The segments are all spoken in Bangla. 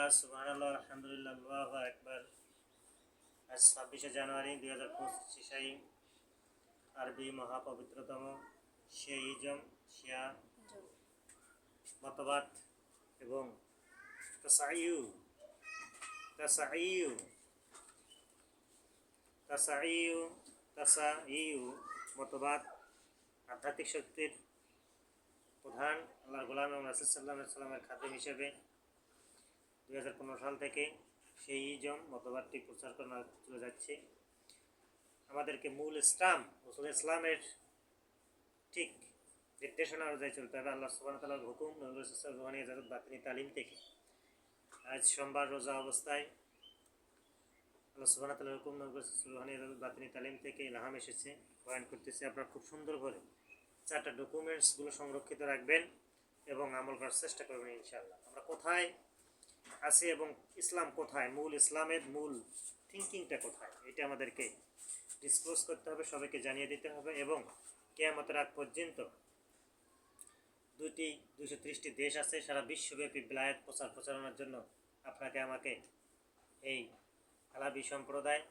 আলহামদুলিল্লাহ, সুবহানাল্লাহ, আলহামদুলিল্লাহ, আল্লাহু আকবার। আজ 26শে জানুয়ারি 2025 ইসাই আরবি মহাপবিত্রতম শিয়াইজম শিয়া মতবাদ এবং তাসাইয়ু তাসাইয়ু তাসাইয়ু তাসাইয়ু মতবাদ আধ্যাত্মিক শক্তির প্রধান আল্লাহর গোলাম এবং রাসূল সাল্লাল্লাহু আলাইহি ওয়াসাল্লামের খাদেম হিসেবে 2015 সাল থেকে সেই ইজম মতবাদটি প্রচার করা চলে যাচ্ছে। আমাদেরকে মূল ইসলামের ঠিক নির্দেশনা অনুযায়ী চলতে হবে। আল্লাহ সুবহানাহু ওয়া তাআলার হুকুম, নবী রাসূল সাল্লাল্লাহু আলাইহি ওয়াসাল্লামের বাতিনি তালিম থেকে। আজ সোমবার রোজা অবস্থায় আল্লাহ সুবহানাহু ওয়া তাআলার হুকুম, নবী রাসূল সাল্লাল্লাহু আলাইহি ওয়াসাল্লামের বাতিনি তালিম থেকে ইলহাম এসেছে, বয়ান করতেছে। আপনারা খুব সুন্দর করে 4টা ডকুমেন্টসগুলো সংরক্ষিত রাখবেন এবং আমল করার চেষ্টা করবেন ইনশাআল্লাহ। আমরা কোথায় আছে এবং ইসলাম কোথায়, ইসলামের মূল থিঙ্কিংটা কোথায়, এটা আমাদেরকে ডিসক্লোজ করতে হবে, সবাইকে জানিয়ে দিতে হবে। এবং কিয়ামতের আগ পর্যন্ত 230টি দেশ আছে সারা বিশ্বব্যাপী বিলায়াত প্রচারণার জন্য। আপনাকে আমাকে এই আলাবি সম্প্রদায়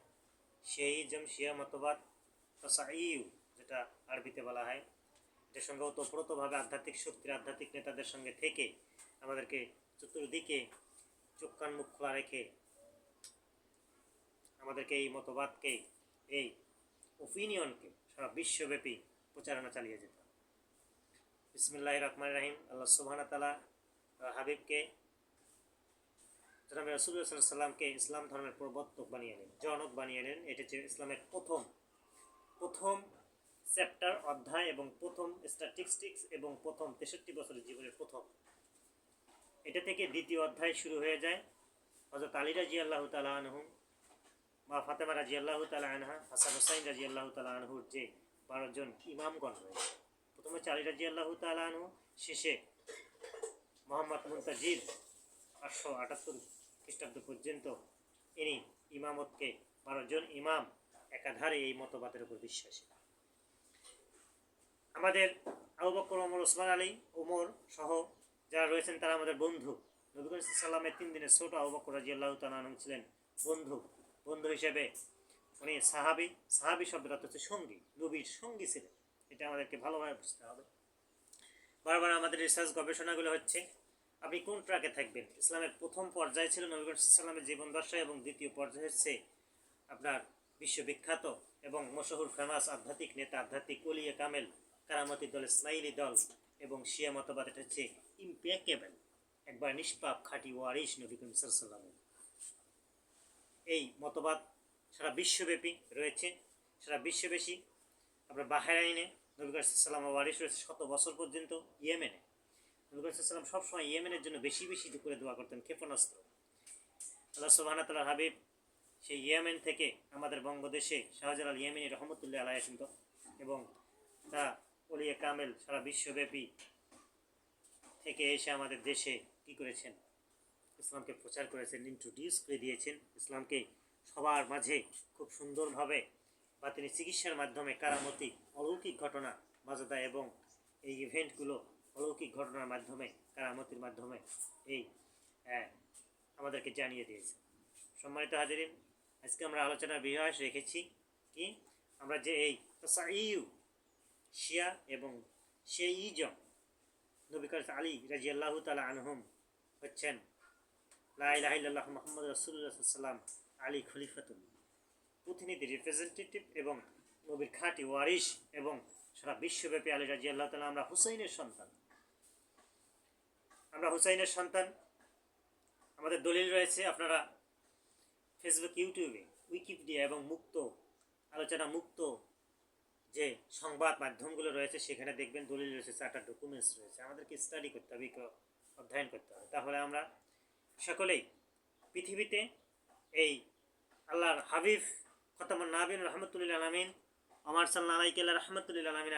শিয়াইজম শিয়া মতবাদ তাসাইয়ু, যেটা আরবিতে বলা হয়, এটার সঙ্গে ওতপ্রোতভাবে আধ্যাত্মিক শক্তির আধ্যাত্মিক নেতাদের সঙ্গে থেকে আমাদেরকে চতুর্দিকে চোখ কান মুখ খোলা রেখে আমাদেরকে এই মতবাদকে, এই ওপিনিয়নকে সারা বিশ্বব্যাপী প্রচারণা চালিয়ে যেতে হবে। বিসমিল্লাহির রহমানির রহিম। আল্লাহ সুবহানাহু ওয়া তাআলা হাবিবকে, জনাবে রাসূলুল্লাহ সাল্লাল্লাহু আলাইহি ওয়াসাল্লামকে ইসলাম ধর্মের প্রবর্তক বানিয়ে নেন, জনক বানিয়ে নেন। এটা হচ্ছে ইসলামের প্রথম চ্যাপ্টার, অধ্যায় এবং প্রথম স্ট্যাটিস্টিক্স এবং প্রথম 63 বছরের জীবনের প্রথম। এটা থেকে দ্বিতীয় অধ্যায় শুরু হয়ে যায়। হযরত আলী রাদিয়াল্লাহু তাআলা আনহু, মা ফাতেমা রাদিয়াল্লাহু তাআলা আনহা, হাসান হুসাইন রাদিয়াল্লাহু তাআলা আনহুর যে 12 জন ইমামগণ রয়েছে, প্রথমে আলী রাদিয়াল্লাহু তাআলা আনহু, শেষে মুহাম্মদ মুনতাজির 878 খ্রিস্টাব্দ পর্যন্ত ইনি ইমামতকে 12 জন ইমাম একাধারে এই মতবাদের উপর বিশ্বাসী। আমাদের আবু বকর, ওমর, ওসমান আলী, ওমর সহ যারা রয়েছেন তারা আমাদের বন্ধু। নবী করিম সাল্লাল্লাহু আলাইহি ওয়াসাল্লামের 3 দিনের ছোট আবু বকর রাদিয়াল্লাহু তাআলা আনহু ছিলেন বন্ধু হিসেবে। উনি সাহাবী শব্দের অর্থ হচ্ছে সঙ্গী, নবীর সঙ্গী ছিলেন। এটা আমাদেরকে ভালোভাবে বুঝতে হবে। বারবার আমাদের রিসার্চ গবেষণাগুলো হচ্ছে আপনি কোন ট্র্যাকে থাকবেন। ইসলামের প্রথম পর্যায়ে ছিল নবী করিম সাল্লাল্লাহু আলাইহি ওয়াসাল্লামের জীবন দশা এবং দ্বিতীয় পর্যায়ে হচ্ছে আপনার বিশ্ববিখ্যাত এবং মশহুর ফেমাস আধ্যাত্মিক নেতা, আধ্যাত্মিক ওলিয়ে কামেল, কারামতি দল, ইসমাইলি দল এবং শিয়া মতবাদ। এটা হচ্ছে ইমপ্যাকেবল, একবার নিষ্পাপ খাঁটি ওয়ারিশ নবী করিম সাল্লাল্লাহু আলাইহি ওয়াসাল্লাম। এই মতবাদ সারা বিশ্বব্যাপী রয়েছে। সারা বিশ্বব্যাপী আপনার বাহরাইনে নবী করিম সাল্লাল্লাহু আলাইহি ওয়াসাল্লাম ওয়ারিশ রয়েছে 100 বছর পর্যন্ত। ইয়েমেনে নবী করিম সাল্লাল্লাহু আলাইহি ওয়াসাল্লাম সবসময় ইয়েমেনের জন্য বেশি করে দোয়া করতেন, ক্ষেপণাস্ত্র। আল্লাহ সুবহানাহু ওয়া তাআলার হাবিব সেই ইয়েমেন থেকে আমাদের বঙ্গদেশে শাহজালাল ইয়েমেনি রহমতুল্লাহ আলাইহি আসেন এবং তা ওলিয়ে কামেল সারা বিশ্বব্যাপী থেকে এসে আমাদের দেশে কী করেছেন, ইসলামকে প্রচার করেছেন, ইন্ট্রোডিউস করে দিয়েছেন। ইসলামকে সবার মাঝে খুব সুন্দরভাবে বাতিনি চিকিৎসার মাধ্যমে, কারামতি অলৌকিক ঘটনা মাজদা এবং এই ইভেন্টগুলো অলৌকিক ঘটনার মাধ্যমে, কারামতির মাধ্যমে এই আমাদেরকে জানিয়ে দিয়েছে। সম্মানিত হাজিরিন, আজকে আমরা আলোচনার বিষয় রেখেছি কি, আমরা যে এই তাসাইয়ু শিয়া এবং শিয়াইজম, নবী করিম আলী রাদিয়াল্লাহু তাআলা আনহুম হচ্ছেন লা ইলাহা ইল্লাল্লাহ মুহাম্মাদুর রাসূলুল্লাহ সাল্লাল্লাহু আলাইহি ওয়াসাল্লাম, আলী খলিফাতুল প্রতিনিধি, রিপ্রেজেন্টেটিভ এবং নবীর খাঁটি ওয়ারিশ এবং সারা বিশ্বব্যাপী আলী রাদিয়াল্লাহু তাআলা। আমরা হুসাইনের সন্তান। আমাদের দলিল রয়েছে, আপনারা ফেসবুক, ইউটিউবে, উইকিপিডিয়া এবং আলোচনা মুক্ত যে সংবাদ মাধ্যমগুলো রয়েছে সেখানে দেখবেন দলিল রয়েছে, 4টা ডকুমেন্টস রয়েছে। আমাদেরকে স্টাডি করতে হবে, অধ্যয়ন করতে হবে। তাহলে আমরা সকলেই পৃথিবীতে এই আল্লাহর হাবিব খতামুন নাবিয়িন রাহমাতুল আলামিন আমার সাল্লাল্লাহু আলাইহি রাহমাতুল আলামিন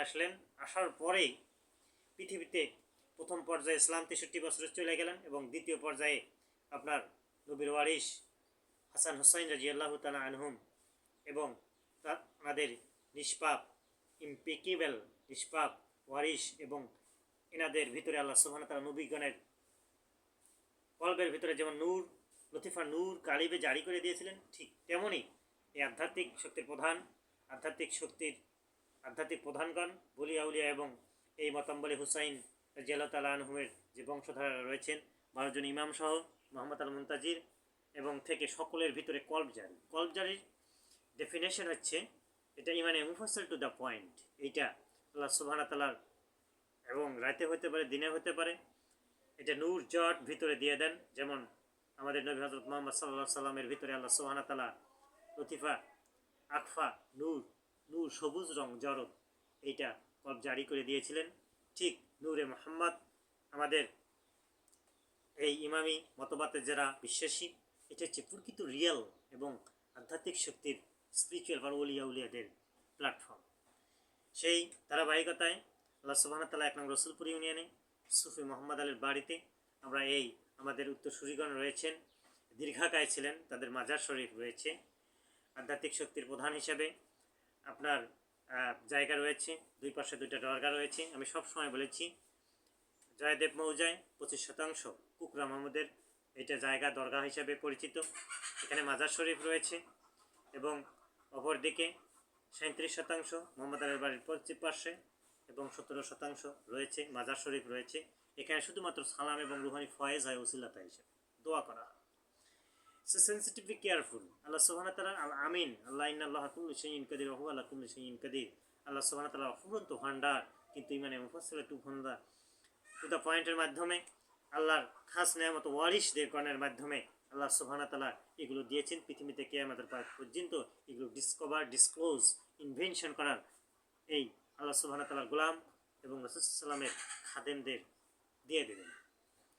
আসার পরেই পৃথিবীতে প্রথম পর্যায়ে ইসলাম 63 বছরে চলে গেলেন এবং দ্বিতীয় পর্যায়ে আপনার নবীর ওয়ারিশ হাসান হুসাইন রাদিয়াল্লাহু তাআলা আনহুম এবং আমাদের নিষ্পাপ ওয়ারিশ এবং এনাদের ভিতরে আল্লাহ সুবহানাহু ওয়া তাআলা নবীগণের কলবের ভিতরে যেমন নূর লতিফা নূর কালিবে জারি করে দিয়েছিলেন, ঠিক তেমনই এই আধ্যাত্মিক প্রধানগণ বলি আউলিয়া এবং এই মতাম্বলী হুসাইন রাদিয়াল্লাহু তাআলা আনহুমের যে বংশধারা রয়েছেন 12 জন ইমাম সহ মোহাম্মদ আল মুনতাজির এবং থেকে সকলের ভিতরে কলব জারির ডেফিনেশন হচ্ছে এটা ইমানে মুফাসসাল টু দ্য পয়েন্ট। এইটা আল্লাহ সুবহানাহু ওয়া তাআলার এবং রাতে হতে পারে দিনে হতে পারে, এটা নূর জট ভিতরে দিয়ে দেন, যেমন আমাদের নবী হযরত মুহাম্মদ সাল্লাল্লাহু আলাইহি সাল্লামের ভিতরে আল্লাহ সুবহানাহু ওয়া তাআলা লতিফা আকফা নূর সবুজ রং জরদ এইটা কলব জারি করে দিয়েছিলেন। ঠিক নূরে মুহাম্মদ আমাদের এই ইমামি মতবাদের যারা বিশ্বাসী, এটা হচ্ছে প্রকৃত রিয়েল এবং আধ্যাত্মিক শক্তির স্পিরিচুয়াল বা উলিয়াদের প্ল্যাটফর্ম। সেই ধারাবাহিকতায় আল্লাহ সুবহানাহু ওয়া তাআলা 1 নং রসুলপুর ইউনিয়নে সুফি মোহাম্মদ আলীর বাড়িতে আমরা এই আমাদের উত্তরসূরিগণ রয়েছেন, দীর্ঘাকায় ছিলেন, তাদের মাজার শরীফ রয়েছে। আধ্যাত্মিক শক্তির প্রধান হিসেবে আপনার জায়গা রয়েছে, দুই পাশে 2টা দরগা রয়েছে। আমি সব সময় বলেছি জয়দেব মৌজায় 25% কুকরা মাহমুদের এটা জায়গা দরগা হিসাবে পরিচিত, এখানে মাজার শরীফ রয়েছে এবং অপরদিকে 37% মোহাম্মদ আলীর বাড়ির পশ্চিম পাশে এবং 17% রয়েছে মাজার শরীফ রয়েছে। এখানে শুধুমাত্র সালাম এবং রুহানি ফয়েজ হয় ওসিলাতা হিসেবে দোয়া করা হয়। So sensitively careful. আল্লাহ সুবহানাহু ওয়া তাআলা আল আমিন, আল্লাহ ইন্নাল্লাহা কুল্লু শাইইন কাদির ওয়া হুয়া আলা কুল্লি শাইইন কাদির। আল্লাহ সুবহানাহু ওয়া তাআলা অফুরন্ত ভান্ডার, কিন্তু ইমানে মুফাসসাল টু ভান্ডার টু দ্য পয়েন্টের মাধ্যমে আল্লাহর খাস নেয়ামত ওয়ারিসদের গণের মাধ্যমে আল্লাহ সুবহানাহু ওয়া তাআলা এগুলো দিয়েছেন। পৃথিবীতে কিয়ামতের পর্যন্ত এগুলো ডিসক্লোজ ইনভেনশন করার এই আল্লাহ সুবহানাহু ওয়া তাআলার গোলাম এবং রাসূল সাল্লাল্লাহু আলাইহি ওয়াসাল্লামের খাদেমদের দিয়ে দেবেন।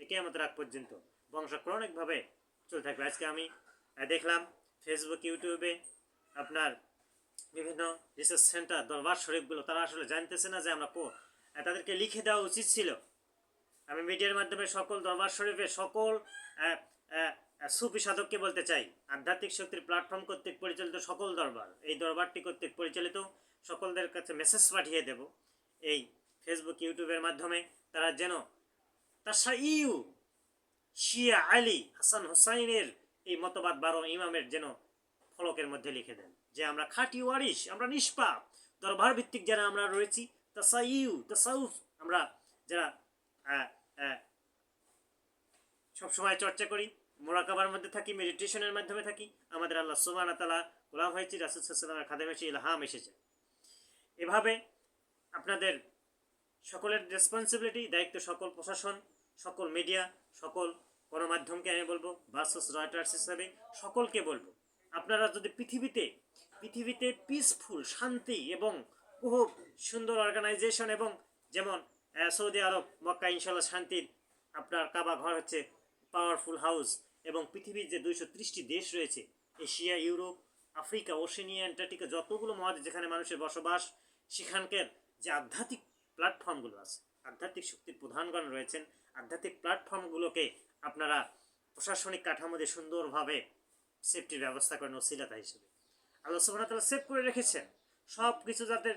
কিয়ামতের আগ পর্যন্ত বংশাক্রমিকভাবে চলতে থাকবে। আজকে আমি দেখলাম ফেসবুক ইউটিউবে আপনার বিভিন্ন রিসার্চ সেন্টার দরবার শরীফগুলো তারা আসলে জানতেছে না যে আমরা তাদেরকে লিখে দেওয়া উচিত ছিল। আমি মিডিয়ার মাধ্যমে সকল দরবার শরীফের সকল সুফি সাধককে বলতে চাই, আধ্যাত্মিক শক্তির প্ল্যাটফর্ম কর্তৃক পরিচালিত সকল দরবার, এই দরবারটি কর্তৃক পরিচালিত সকলদের কাছে মেসেজ পাঠিয়ে দেব এই ফেসবুক ইউটিউবের মাধ্যমে, তারা যেন তাশাইয়ু শিয়া আলী হাসান হুসাইনের এই মতবাদ 12 ইমামের যেন ফলকের মধ্যে লিখে দেন যে আমরা খাঁটি ওয়ারিস, আমরা নিষ্পাপ, দরবার ভিত্তিক যারা আমরা রয়েছি, তাসাউফ আমরা যারা সবসময় চর্চা করি, মোরাকাবার মধ্যে থাকি, মেডিটেশনের মাধ্যমে থাকি, আমাদের আল্লাহ সুবহানাহু ওয়া তাআলা গোলাম হয়েছি, রাসূল সাল্লাল্লাহু আলাইহি ওয়াসাল্লামের খাদেম এসে ইলহাম এসেছে। এভাবে আপনাদের সকলের রেসপন্সিবিলিটি, দায়িত্ব, সকল প্রশাসন, সকল মিডিয়া, সকল গণমাধ্যমকে আমি বলবো, বাসস রয়টার্স হিসাবে সকলকে বলবো, আপনারা যদি পৃথিবীতে পিসফুল শান্তি এবং খুব সুন্দর অর্গানাইজেশন এবং যেমন সৌদি আরব মক্কা ইনশাল্লাহ শান্তির আপনার কাবা ঘর হচ্ছে পাওয়ারফুল হাউস, এবং পৃথিবীর যে 230টি দেশ রয়েছে, Asia, Europe, Africa, Oceania, Antarctica, যতগুলো মহাদেশ যেখানে মানুষের বসবাস, সেখানকার যে আধ্যাত্মিক প্ল্যাটফর্মগুলো আছে, আধ্যাত্মিক শক্তির প্রধানগণ রয়েছেন, আধ্যাত্মিক প্ল্যাটফর্মগুলোকে আপনারা প্রশাসনিক কাঠামো দিয়ে সুন্দরভাবে সেফটির ব্যবস্থা করেন ওসিলাতা হিসেবে। আল্লাহ সুবহানাহু ওয়া তাআলা সেভ করে রেখেছেন সব কিছু, যাতে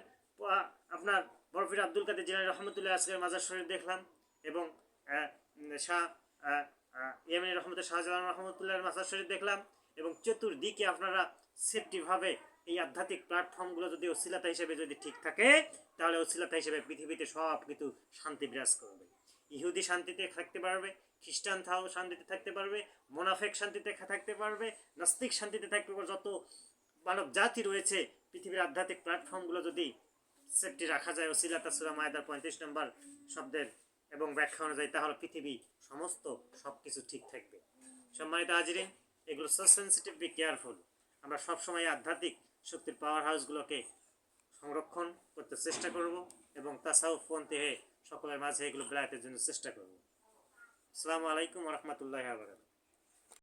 আপনার বরফির আব্দুল কাদের জিলানী রহমতুল্লাহ আজকের মাজার শরীফ দেখলাম এবং ইয়েমেনি রহমতুল্লাহ শাহজালাল রহমতুল্লাহর মাজার শরীফ দেখলাম, এবং চতুর্দিকে আপনারা সেফটিভাবে এই আধ্যাত্মিক প্ল্যাটফর্মগুলো যদি ওসিলাতা হিসেবে যদি ঠিক থাকে, তাহলে ওসিলাতা হিসেবে পৃথিবীতে সব কিছু শান্তি বিরাজ করবে। ইহুদি শান্তিতে থাকতে পারবে, খ্রিস্টান শান্তিতে থাকতে পারবে, মোনাফেক শান্তিতে থাকতে পারবে, নাস্তিক শান্তিতে থাকতে পারবে। যত মানব জাতি রয়েছে পৃথিবীর আধ্যাত্মিক প্ল্যাটফর্মগুলো যদি সেফটি রাখা যায় ওসিলাতা সূরা মায়দার 35 নম্বর শব্দের এবং ব্যাখ্যা অনুযায়ী, তাহলে পৃথিবী সমস্ত সব কিছু ঠিক থাকবে। সম্মানিত হাজিরিন, এগুলো সো সেন্সিটিভ, বি কেয়ারফুল। আমরা সবসময় আধ্যাত্মিক শক্তির পাওয়ার হাউসগুলোকে সংরক্ষণ করতে চেষ্টা করব এবং তাসাউফ পন্থী হয়ে সকলের মাঝে এগুলো বেলায়েতের জন্য চেষ্টা করব। আসসালামু আলাইকুম ওয়া রাহমাতুল্লাহি ওয়া বারাকাতুহু।